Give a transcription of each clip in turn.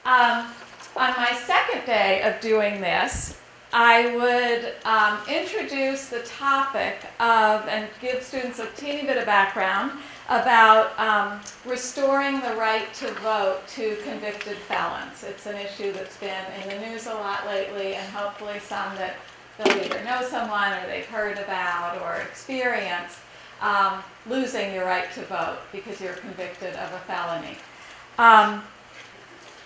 On my second day of doing this, I would introduce the topic of, and give students a teeny bit of background about restoring the right to vote to convicted felons. It's an issue that's been in the news a lot lately, and hopefully some that they'll either know someone or they've heard about or experienced losing your right to vote because you're convicted of a felony.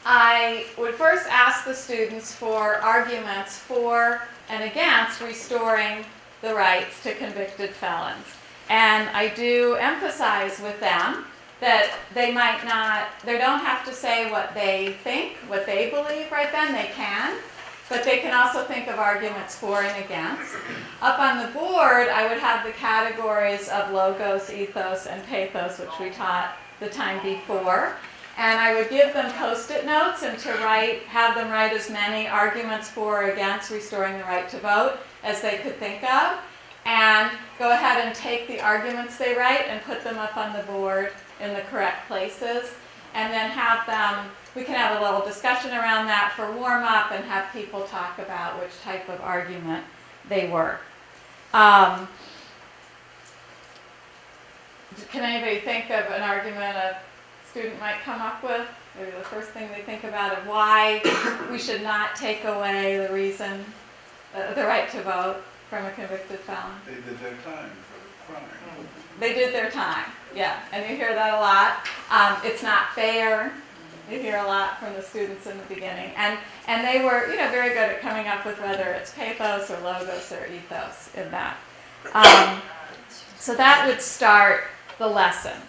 I would first ask the students for arguments for and against restoring the rights to convicted felons. And I do emphasize with them that they don't have to say what they think, what they believe right then, they can, but they can also think of arguments for and against. Up on the board, I would have the categories of logos, ethos, and pathos, which we taught the time before. And I would give them Post-it notes and have them write as many arguments for or against restoring the right to vote as they could think of. And go ahead and take the arguments they write and put them up on the board in the correct places. And then we can have a little discussion around that for warm-up and have people talk about which type of argument they were. Can anybody think of an argument a student might come up with? Maybe the first thing they think about of why we should not take away the right to vote from a convicted felon. They did their time for the crime. They did their time, yeah, and you hear that a lot. It's not fair. You hear a lot from the students in the beginning, and they were, very good at coming up with whether it's pathos or logos or ethos in that. So that would start the lesson.